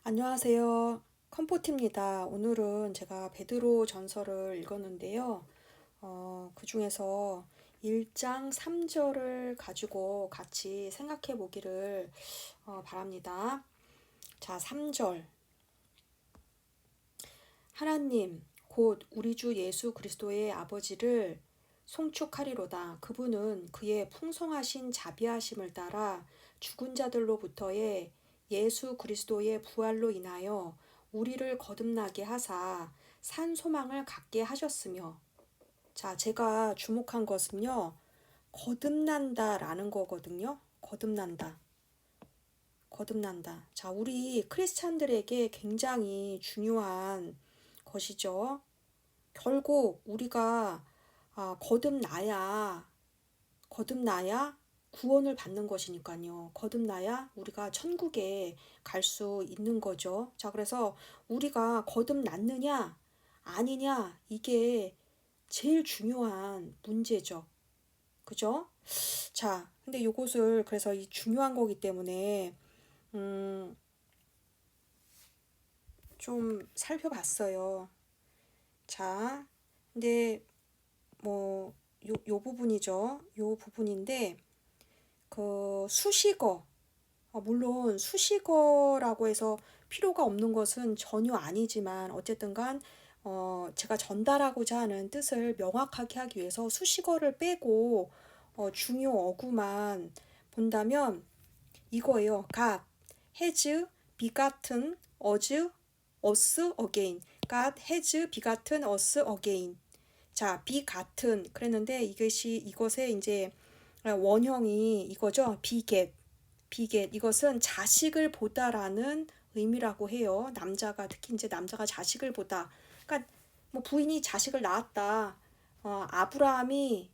안녕하세요. 컴포트입니다. 오늘은 제가 베드로 전서를 읽었는데요. 그 중에서 1장 3절을 가지고 같이 생각해 보기를 바랍니다. 자, 3절. 하나님, 곧 우리 주 예수 그리스도의 아버지를 송축하리로다. 그분은 그의 풍성하신 자비하심을 따라 죽은 자들로부터의 예수 그리스도의 부활로 인하여 우리를 거듭나게 하사 산 소망을 갖게 하셨으며. 자, 제가 주목한 것은요, 거듭난다라는 거거든요. 거듭난다. 거듭난다. 자, 우리 크리스찬들에게 굉장히 중요한 것이죠. 결국 우리가 거듭나야 구원을 받는 것이니까요. 거듭나야 우리가 천국에 갈 수 있는 거죠. 자, 그래서 우리가 거듭났느냐 아니냐 이게 제일 중요한 문제죠. 그죠? 자, 근데 요것을 그래서 이 중요한 거기 때문에 음, 좀 살펴봤어요. 자, 근데 뭐 요 부분이죠. 요 부분인데 그 수식어, 물론 수식어라고 해서 필요가 없는 것은 전혀 아니지만 어쨌든간 제가 전달하고자 하는 뜻을 명확하게 하기 위해서 수식어를 빼고 중요 어구만 본다면 이거예요. God has begotten us again. God has begotten us again. 자, begotten 그랬는데 이것의 이제 원형이 이거죠. beget 이것은 자식을 보다라는 의미라고 해요. 특히 이제 남자가 자식을 보다. 그러니까 뭐 부인이 자식을 낳았다. 아브라함이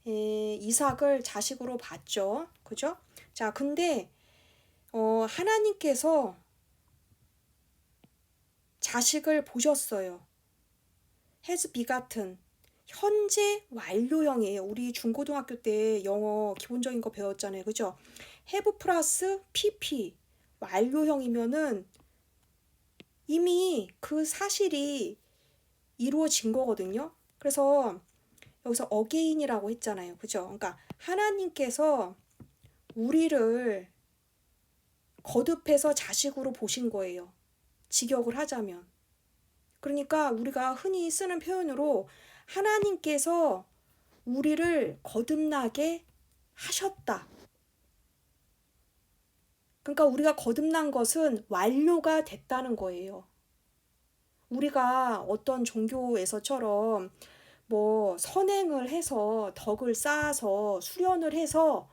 이삭을 자식으로 봤죠. 그죠? 자, 근데 하나님께서 자식을 보셨어요. has begotten. 현재 완료형이에요. 우리 중고등학교 때 영어 기본적인 거 배웠잖아요. 그죠? have 플러스 pp. 완료형이면은 이미 그 사실이 이루어진 거거든요. 그래서 여기서 again이라고 했잖아요. 그죠? 그러니까 하나님께서 우리를 거듭해서 자식으로 보신 거예요. 직역을 하자면. 그러니까 우리가 흔히 쓰는 표현으로 하나님께서 우리를 거듭나게 하셨다. 그러니까 우리가 거듭난 것은 완료가 됐다는 거예요. 우리가 어떤 종교에서처럼 뭐 선행을 해서 덕을 쌓아서 수련을 해서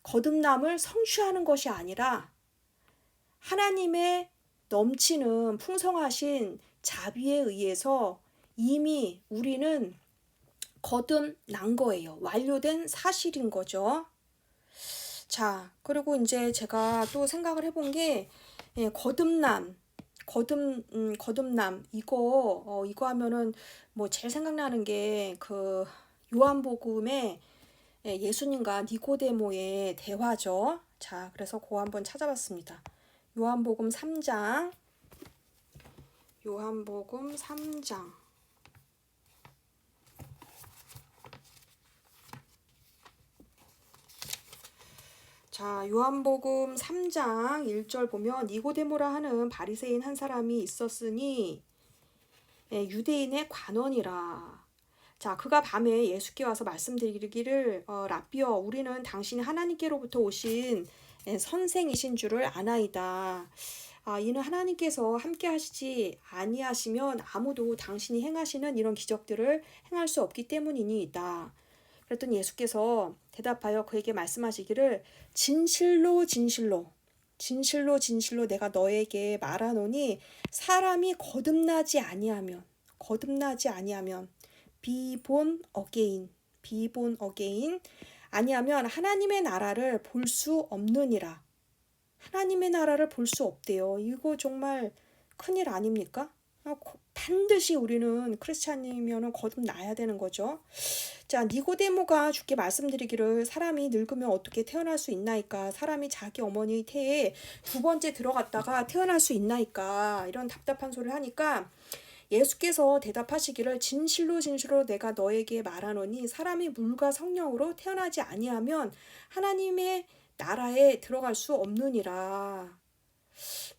거듭남을 성취하는 것이 아니라 하나님의 넘치는 풍성하신 자비에 의해서 이미 우리는 거듭난 거예요. 완료된 사실인 거죠. 자, 그리고 이제 제가 또 생각을 해본 게 거듭남 이거 하면은 뭐 제일 생각나는 게 그 요한복음에 예수님과 니고데모의 대화죠. 자, 그래서 그거 한번 찾아봤습니다. 요한복음 3장. 요한복음 3장. 자, 요한복음 3장 1절 보면 니고데모라 하는 바리새인 한 사람이 있었으니 유대인의 관원이라. 자, 그가 밤에 예수께 와서 말씀드리기를 라삐어 우리는 당신이 하나님께로부터 오신 선생이신 줄을 아나이다. 이는 하나님께서 함께 하시지 아니하시면 아무도 당신이 행하시는 이런 기적들을 행할 수 없기 때문이니이다. 그랬더니 예수께서 대답하여 그에게 말씀하시기를 진실로 내가 너에게 말하노니 사람이 거듭나지 아니하면 be born again 아니하면 하나님의 나라를 볼 수 없느니라. 하나님의 나라를 볼 수 없대요. 이거 정말 큰일 아닙니까? 반드시 우리는 크리스찬이면은 거듭나야 되는 거죠. 자, 니고데모가 주께 말씀드리기를 사람이 늙으면 어떻게 태어날 수 있나이까? 사람이 자기 어머니 태에 두 번째 들어갔다가 태어날 수 있나이까? 이런 답답한 소리를 하니까 예수께서 대답하시기를 진실로 진실로 내가 너에게 말하노니 사람이 물과 성령으로 태어나지 아니하면 하나님의 나라에 들어갈 수 없느니라.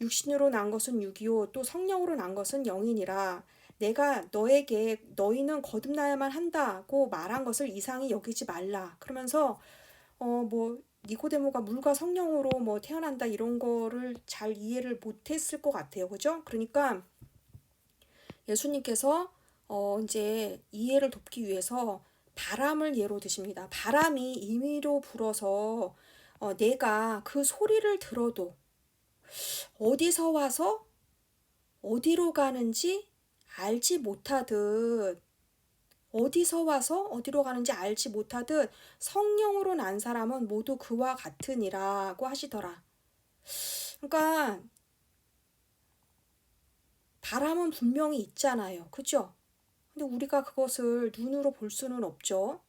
육신으로 난 것은 육이요 또 성령으로 난 것은 영이니라. 내가 너에게 너희는 거듭나야만 한다고 말한 것을 이상히 여기지 말라. 그러면서 뭐 니고데모가 물과 성령으로 뭐 태어난다 이런 거를 잘 이해를 못했을 것 같아요. 그죠? 그러니까 예수님께서 이제 이해를 돕기 위해서 바람을 예로 드십니다. 바람이 임의로 불어서 내가 그 소리를 들어도 어디서 와서 어디로 가는지 알지 못하듯 어디서 와서 어디로 가는지 알지 못하듯 성령으로 난 사람은 모두 그와 같으니라고 하시더라. 그러니까 바람은 분명히 있잖아요. 그죠? 근데 우리가 그것을 눈으로 볼 수는 없죠.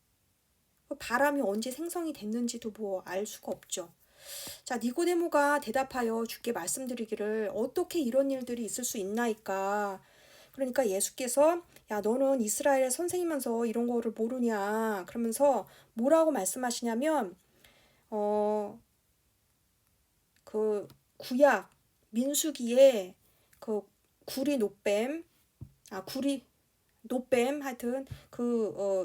바람이 언제 생성이 됐는지도 뭐 알 수가 없죠. 자, 니고데모가 대답하여 주께 말씀드리기를 어떻게 이런 일들이 있을 수 있나이까? 그러니까 예수께서 야, 너는 이스라엘의 선생이면서 이런 거를 모르냐? 그러면서 뭐라고 말씀하시냐면 어, 그 구약 민수기에 그 구리 노뱀 구리 노뱀 하여튼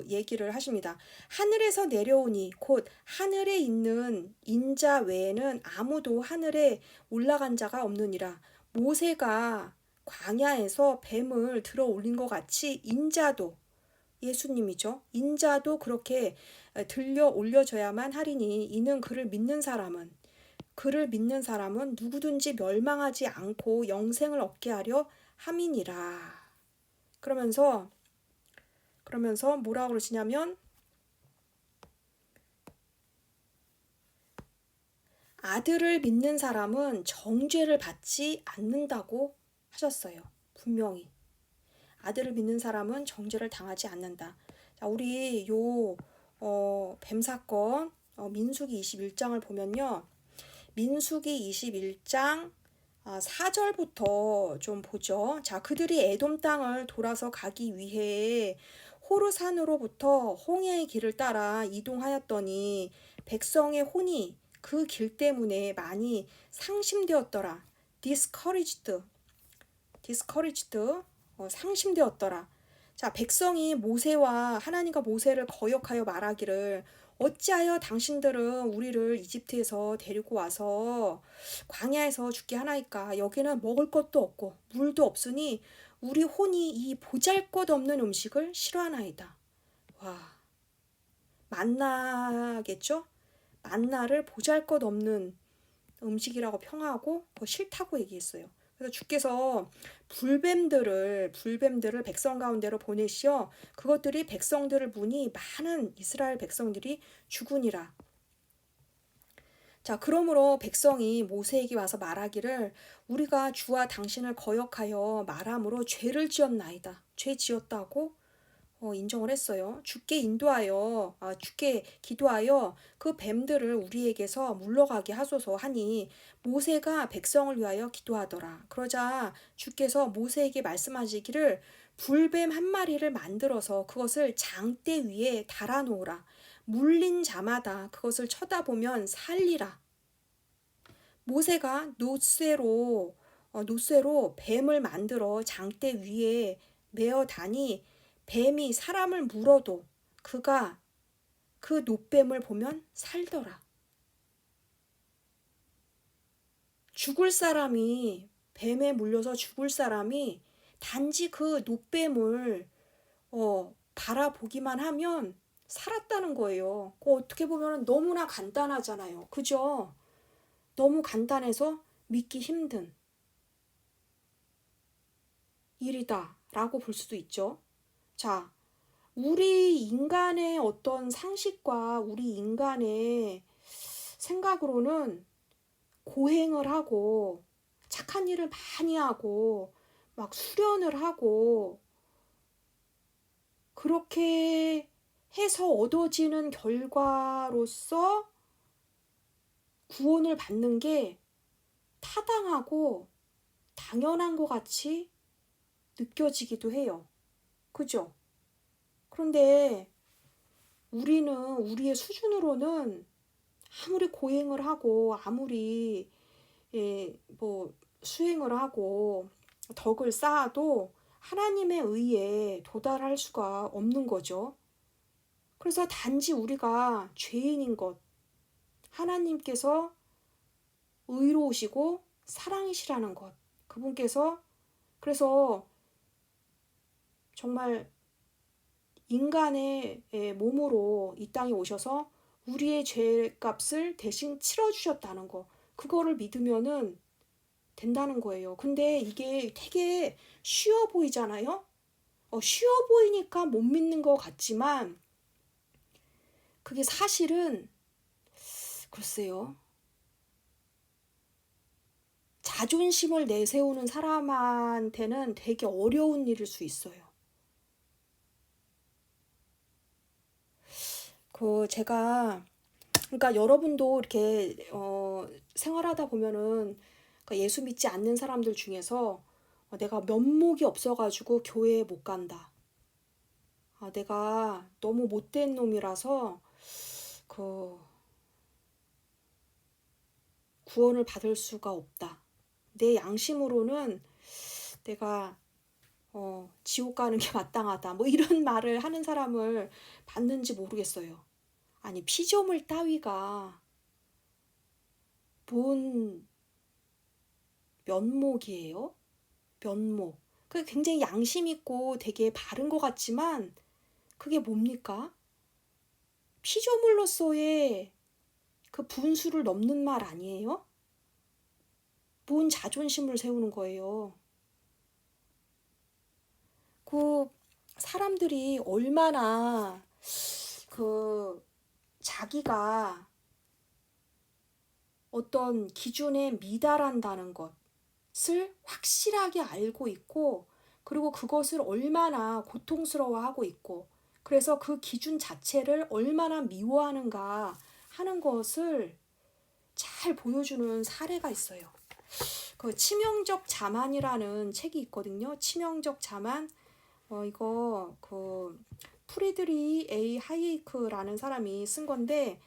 얘기를 하십니다. 하늘에서 내려오니 곧 하늘에 있는 인자 외에는 아무도 하늘에 올라간 자가 없느니라. 모세가 광야에서 뱀을 들어 올린 것 같이 인자도 예수님이죠. 인자도 그렇게 들려 올려져야만 하리니 이는 그를 믿는 사람은 누구든지 멸망하지 않고 영생을 얻게 하려 함이니라. 그러면서 뭐라고 그러시냐면 아들을 믿는 사람은 정죄를 받지 않는다고 하셨어요. 분명히. 아들을 믿는 사람은 정죄를 당하지 않는다. 자, 우리 뱀 사건 민수기 21장을 보면요. 민수기 21장 4절부터 좀 보죠. 자, 그들이 에돔 땅을 돌아서 가기 위해 호르산으로부터 홍해의 길을 따라 이동하였더니 백성의 혼이 그 길 때문에 많이 상심되었더라. discouraged, 상심되었더라. 자, 백성이 하나님과 모세를 거역하여 말하기를 어찌하여 당신들은 우리를 이집트에서 데리고 와서 광야에서 죽게 하나이까? 여기는 먹을 것도 없고 물도 없으니 우리 혼이 이 보잘것없는 음식을 싫어하나이다. 와, 만나겠죠? 만나를 보잘것없는 음식이라고 평하고 싫다고 얘기했어요. 그래서 주께서 불뱀들을 백성 가운데로 보내시어 그것들이 백성들을 무니 많은 이스라엘 백성들이 죽으니라. 자, 그러므로 백성이 모세에게 와서 말하기를 우리가 주와 당신을 거역하여 말함으로 죄를 지었나이다. 죄 지었다고 인정을 했어요. 주께 기도하여 그 뱀들을 우리에게서 물러가게 하소서 하니 모세가 백성을 위하여 기도하더라. 그러자 주께서 모세에게 말씀하시기를 불뱀 한 마리를 만들어서 그것을 장대 위에 달아놓으라. 물린 자마다 그것을 쳐다보면 살리라. 모세가 놋쇠로 뱀을 만들어 장대 위에 메어 다니 뱀이 사람을 물어도 그가 그 놋뱀을 보면 살더라. 뱀에 물려서 죽을 사람이 단지 그 놋뱀을 바라보기만 하면 살았다는 거예요. 어떻게 보면 너무나 간단하잖아요. 그죠? 너무 간단해서 믿기 힘든 일이다 라고 볼 수도 있죠. 자, 우리 인간의 어떤 상식과 우리 인간의 생각으로는 고행을 하고 착한 일을 많이 하고 막 수련을 하고 그렇게 해서 얻어지는 결과로서 구원을 받는 게 타당하고 당연한 것 같이 느껴지기도 해요. 그죠? 그런데 우리는 우리의 수준으로는 아무리 고행을 하고 아무리 뭐 수행을 하고 덕을 쌓아도 하나님의 의에 도달할 수가 없는 거죠. 그래서 단지 우리가 죄인인 것, 하나님께서 의로우시고 사랑이시라는 것, 그분께서 그래서 정말 인간의 몸으로 이 땅에 오셔서 우리의 죄값을 대신 치러주셨다는 거, 그거를 믿으면은 된다는 거예요. 근데 이게 되게 쉬워 보이잖아요? 쉬워 보이니까 못 믿는 것 같지만 그게 사실은 글쎄요. 자존심을 내세우는 사람한테는 되게 어려운 일일 수 있어요. 제가 그러니까 여러분도 이렇게 생활하다 보면은 그러니까 예수 믿지 않는 사람들 중에서 내가 면목이 없어가지고 교회에 못 간다. 내가 너무 못된 놈이라서 구원을 받을 수가 없다. 내 양심으로는 내가 지옥 가는 게 마땅하다. 뭐 이런 말을 하는 사람을 봤는지 모르겠어요. 아니 피조물 따위가 뭔 면목이에요? 면목. 그게 굉장히 양심 있고 되게 바른 것 같지만 그게 뭡니까? 피조물로서의 그 분수를 넘는 말 아니에요? 뭔 자존심을 세우는 거예요. 그 사람들이 얼마나 자기가 어떤 기준에 미달한다는 것을 확실하게 알고 있고 그리고 그것을 얼마나 고통스러워하고 있고 그래서 그 기준 자체를 얼마나 미워하는가 하는 것을 잘 보여주는 사례가 있어요. 치명적 자만이라는 책이 있거든요. 치명적 자만. 이거 프리드리 A 하이크라는 사람이 쓴 건데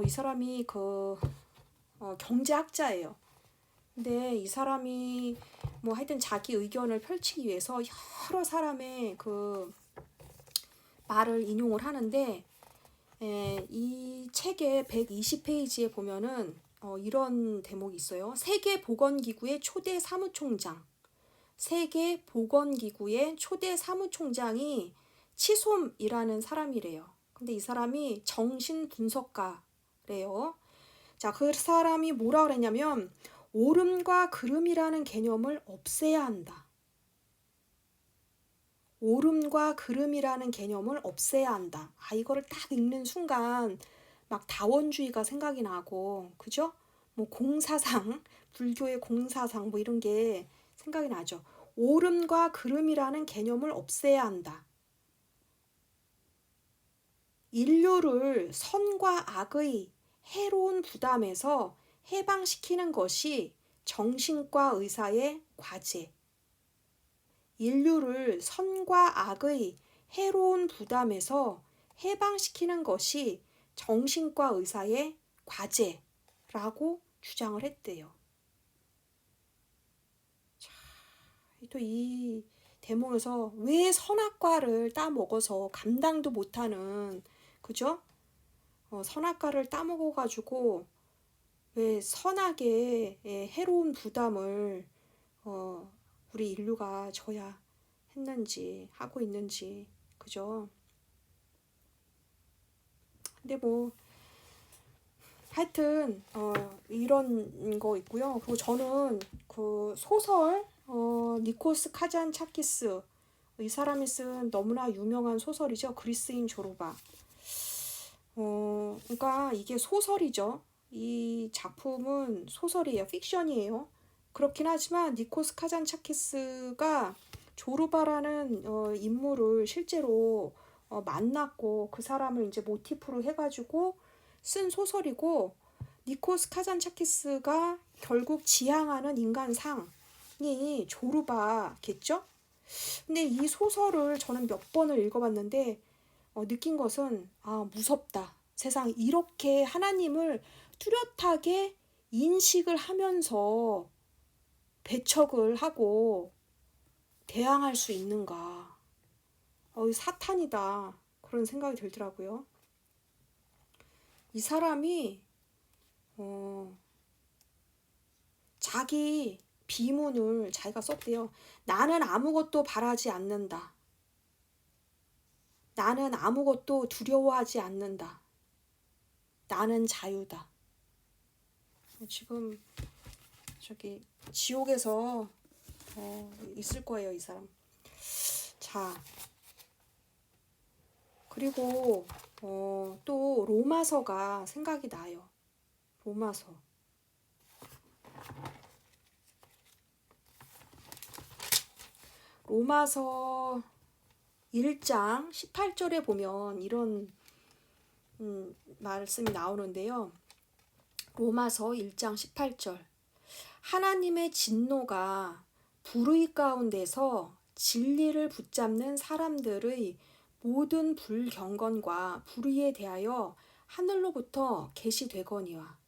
이 사람이 경제학자예요. 근데 이 사람이 뭐 하여튼 자기 의견을 펼치기 위해서 여러 사람의 말을 인용을 하는데 이 책의 120페이지에 보면은 이런 대목이 있어요. 세계보건기구의 초대 사무총장. 세계보건기구의 초대 사무총장이 치솜이라는 사람이래요. 근데 이 사람이 정신분석가래요. 자, 그 사람이 뭐라 그랬냐면 옳음과 그름이라는 개념을 없애야 한다. 옳음과 그름이라는 개념을 없애야 한다. 이거를 딱 읽는 순간 막 다원주의가 생각이 나고, 그죠? 뭐 공사상, 불교의 공사상 뭐 이런 게 생각이 나죠. 옳음과 그름이라는 개념을 없애야 한다. 인류를 선과 악의 해로운 부담에서 해방시키는 것이 정신과 의사의 과제. 인류를 선과 악의 해로운 부담에서 해방시키는 것이 정신과 의사의 과제라고 주장을 했대요. 또 이 대목에서 왜 선악과를 따먹어서 감당도 못하는, 그죠? 선악과를 따먹어가지고 왜 선악의 해로운 부담을 우리 인류가 져야 했는지 하고 있는지, 그죠? 근데 뭐 하여튼 이런 거 있고요. 그리고 저는 소설 니코스 카잔차키스 이 사람이 쓴 너무나 유명한 소설이죠. 그리스인 조르바. 그러니까 이게 소설이죠. 이 작품은 소설이에요. 픽션이에요. 그렇긴 하지만 니코스 카잔차키스가 조르바라는 인물을 실제로 만났고 그 사람을 이제 모티프로 해가지고 쓴 소설이고, 니코스 카잔차키스가 결국 지향하는 인간상이 조르바겠죠? 근데 이 소설을 저는 몇 번을 읽어봤는데 느낀 것은 무섭다. 세상 이렇게 하나님을 뚜렷하게 인식을 하면서 배척을 하고 대항할 수 있는가. 사탄이다. 그런 생각이 들더라고요. 이 사람이 자기 비문을 자기가 썼대요. 나는 아무것도 바라지 않는다. 나는 아무것도 두려워하지 않는다. 나는 자유다. 지금 저기 지옥에서 있을 거예요, 이 사람. 자, 그리고 또 로마서가 생각이 나요. 로마서 1장 18절에 보면 이런 말씀이 나오는데요. 로마서 1장 18절. 하나님의 진노가 불의 가운데서 진리를 붙잡는 사람들의 모든 불경건과 불의에 대하여 하늘로부터 계시되거니와.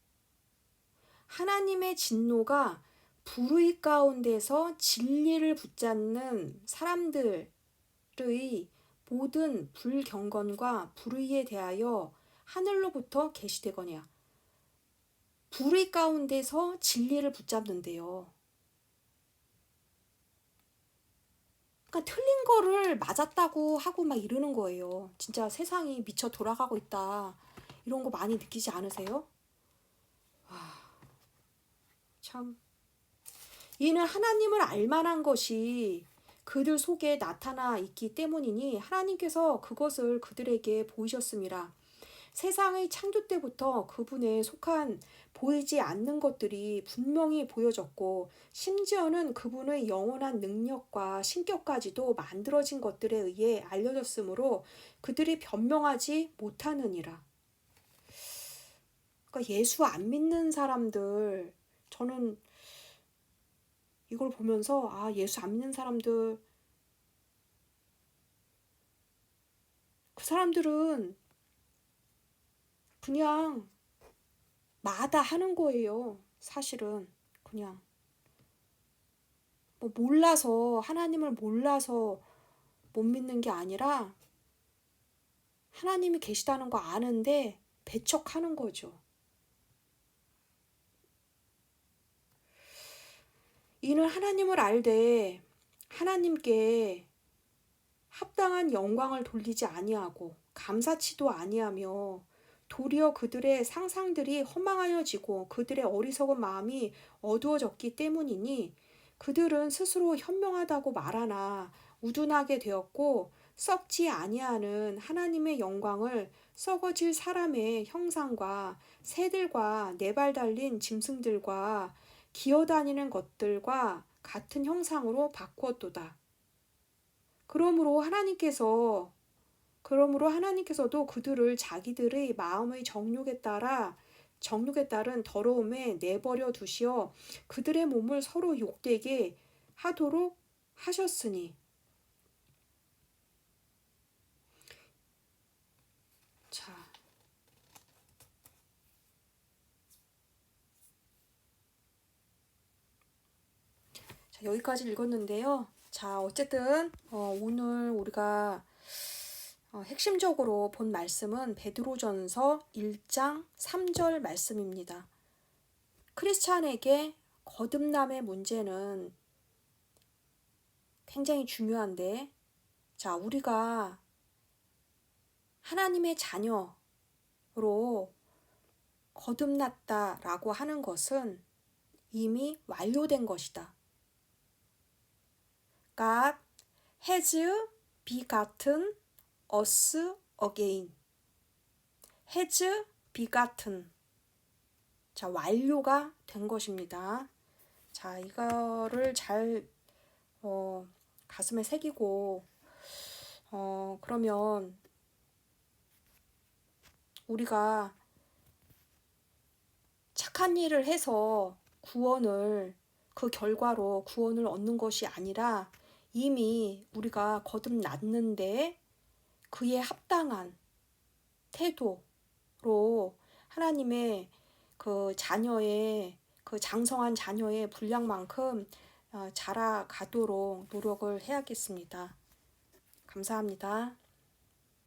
하나님의 진노가 불의 가운데서 진리를 붙잡는 사람들의 모든 불경건과 불의에 대하여 하늘로부터 계시되거니와. 불의 가운데서 진리를 붙잡는데요. 그러니까 틀린 거를 맞았다고 하고 막 이러는 거예요. 진짜 세상이 미쳐 돌아가고 있다. 이런 거 많이 느끼지 않으세요? 참. 이는 하나님을 알만한 것이 그들 속에 나타나 있기 때문이니 하나님께서 그것을 그들에게 보이셨음이라. 세상의 창조 때부터 그분에 속한 보이지 않는 것들이 분명히 보여졌고, 심지어는 그분의 영원한 능력과 신격까지도 만들어진 것들에 의해 알려졌으므로 그들이 변명하지 못하느니라. 그러니까 예수 안 믿는 사람들, 저는 이걸 보면서 예수 안 믿는 사람들, 그 사람들은 그냥 마다하는 거예요. 사실은 그냥 뭐 몰라서, 하나님을 몰라서 못 믿는 게 아니라 하나님이 계시다는 거 아는데 배척하는 거죠. 이는 하나님을 알되 하나님께 합당한 영광을 돌리지 아니하고 감사치도 아니하며 도리어 그들의 상상들이 허망하여지고 그들의 어리석은 마음이 어두워졌기 때문이니 그들은 스스로 현명하다고 말하나 우둔하게 되었고 썩지 아니하는 하나님의 영광을 썩어질 사람의 형상과 새들과 네 발 달린 짐승들과 기어다니는 것들과 같은 형상으로 바꾸었도다. 그러므로 하나님께서도 그들을 자기들의 마음의 정욕에 따른 더러움에 내버려 두시어 그들의 몸을 서로 욕되게 하도록 하셨으니. 자, 여기까지 읽었는데요. 자, 어쨌든 오늘 우리가 핵심적으로 본 말씀은 베드로전서 1장 3절 말씀입니다. 크리스찬에게 거듭남의 문제는 굉장히 중요한데, 자, 우리가 하나님의 자녀로 거듭났다라고 하는 것은 이미 완료된 것이다. God has begotten us again. has begotten. 자, 완료가 된 것입니다. 자, 이거를 잘 가슴에 새기고 그러면 우리가 착한 일을 해서 그 결과로 구원을 얻는 것이 아니라 이미 우리가 거듭났는데 그에 합당한 태도로 하나님의 그 자녀의 그 장성한 자녀의 분량만큼 자라가도록 노력을 해야겠습니다. 감사합니다.